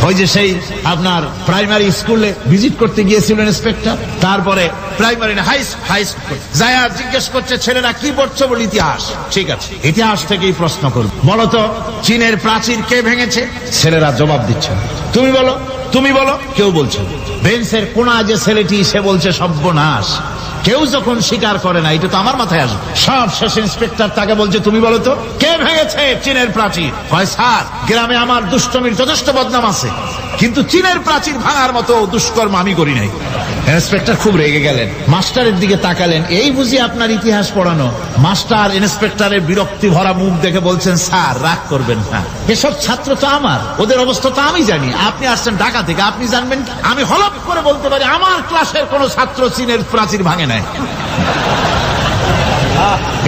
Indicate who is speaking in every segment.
Speaker 1: ওই যে সেই আপনার প্রাইমারি স্কুলে ভিজিট করতে গিয়েছিল ইন্সপেক্টর, তারপরে প্রাইমারি না হাই স্কুল যায়া জিজ্ঞেস করছে ছেলেরা কি পড়ছো, বলে ইতিহাস। ঠিক আছে, ইতিহাস থেকেই প্রশ্ন করব, বলতো চীনের প্রাচীর কে ভেঙেছে? ছেলেরা জবাব দিচ্ছে, তুমি বলো তুমি বলো। কেউ বলছে, বেঞ্চের কোনা যে ছেলেটি সে বলছে সর্বনাশ। কেউ যখন স্বীকার করে না, এটা তো আমার মাথায় আসবে। সব শেষ ইন্সপেক্টর তাকে বলছে, তুমি বলো তো কে ভেঙেছে চীনের প্রাচীর? কয় স্যার, গ্রামে আমার দুষ্টমির যথেষ্ট বদনাম আছে, কিন্তু চীনের প্রাচীর ভাঙার মতো দুষ্কর্ম আমি করি নাই। ইন্সপেক্টর খুব রেগে গেলেন, মাস্টারের দিকে তাকালেন, এই বুঝি আপনার ইতিহাস পড়ানো? মাস্টার ইন্সপেক্টরের বিরক্তি ভরা মুখ দেখে বলছেন, স্যার রাগ করবেন না, এসব ছাত্র তো আমার, ওদের অবস্থা তো আমি জানি। আপনি আসছেন ঢাকা থেকে, আপনি জানবেন? আমি হলফ করে বলতে পারি আমার ক্লাসের কোন ছাত্র চীনের প্রাচীর ভাঙে নাই।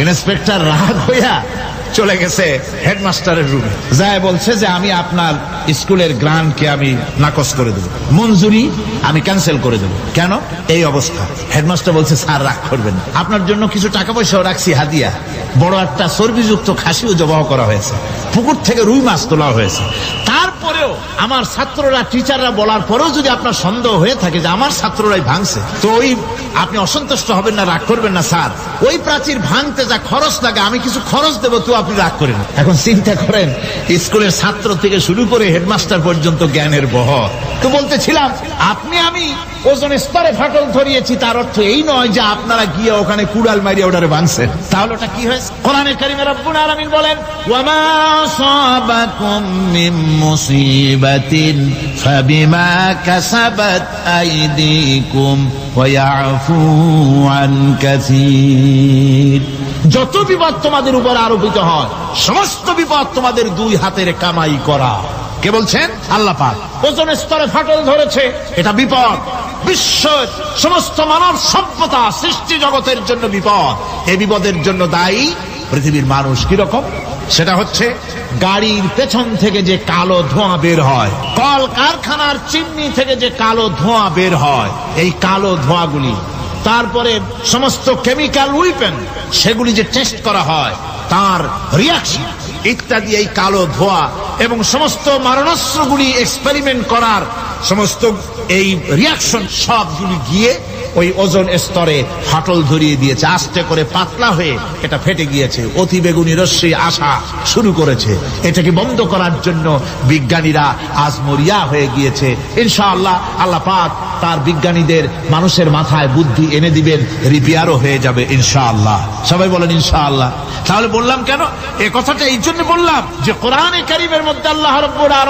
Speaker 1: ইন্সপেক্টর রাগ হইয়া চলে গেছে হেডমাস্টারের রুমে, যায় বলছে যে আমি আপনার স্কুলের গ্রান্টকে আমি নাকচ করে দেবো, মঞ্জুরি আমি ক্যান্সেল করে দেবো। কেন? এই অবস্থা। হেডমাস্টার বলছে, স্যার রাগ করবেন, আপনার জন্য কিছু টাকা পয়সাও রাখছি হাদিয়া, বড় একটা চর্বিযুক্ত খাসিও জবাহ করা হয়েছে, পুকুর থেকে রুই মাছ তোলা হয়েছে। তারপরেও আমার ছাত্ররা, টিচাররা বলার পরেও যদি আপনার সন্দেহ হয়ে থাকে যে আমার ছাত্ররাই ভাঙছে, তো ওই আপনি অসন্তুষ্ট হবেন না, রাগ করবেন না স্যার, ওই প্রাচীর ভাঙতে যা খরচ লাগে আমি কিছু খরচ দেবো, তো আপনি রাগ করেন। এখন চিন্তা করেন, স্কুলের ছাত্র থেকে শুরু করে হেডমাস্টার পর্যন্ত জ্ঞানের বহর। তো বলতেছিলাম, আপনি আমি ওজন স্তরে ফাটল ধরিয়েছি, তার অর্থ এই নয় যে আপনারা গিয়ে ওখানে কুড়াল মারিয়ে ওটারে ভাঙছেন। তাহলে ওটা কি হয়েছে? কোরআনে কারিমে রব্বুল আলামিন বলেন, ওয়ামা আসাবাকুম মিন মুসিবাতিন ফাবিমা কাসাবাত আইদিকুম ওয়া ইয়াফু আন কাসীর। যত বিপদ তোমাদের উপর আরোপিত হয়, সমস্ত বিপদ তোমাদের দুই হাতের কামাই করা। কে বলছেন? আল্লাহ পাক। ওজন স্তরে ফাটল ধরেছে, এটা বিপদ, বিশ্বের সমস্ত মানব সভ্যতা সৃষ্টি জগতের জন্য বিপদ। এই বিপদের জন্য দায়ী পৃথিবীর মানুষ। কিরকম? সেটা হচ্ছে গাড়ির পেছন থেকে যে কালো ধোঁয়া বের হয়, কল কারখানার চিমনি থেকে যে কালো ধোঁয়া বের হয়, এই কালো ধোঁয়াগুলি, তারপরে সমস্ত কেমিক্যাল উইপেন সেগুলি যে টেস্ট করা হয়, তার রিয়াকশন ইত্যাদি, এই কালো ধোঁয়া এবং সমস্ত মারণাস্ত্রগুলি এক্সপেরিমেন্ট করার সমস্ত এই রিয়াকশন সবগুলি গিয়ে ওই ওজন স্তরে ফাটল ধরিয়ে দিয়েছে। আস্তে করে পাতলা হয়ে এটা ফেটে গিয়েছে, অতি বেগুনি রশ্মি আসা শুরু করেছে। এটাকে বন্ধ করার জন্য বিজ্ঞানীরা আজ মরিয়া হয়ে গিয়েছে। ইনশাআল্লাহ আল্লাহ পাক তার বিজ্ঞানীদের মানুষের মাথায় বুদ্ধি এনে দিবেন, রিপেয়ারও হয়ে যাবে ইনশাআল্লাহ। সবাই বলেন ইনশাআল্লাহ। তাহলে বললাম কেন? এ কথাটা এই জন্য বললাম যে কোরআনে কারীমের মধ্যে আল্লাহ রাব্বুল আলামিন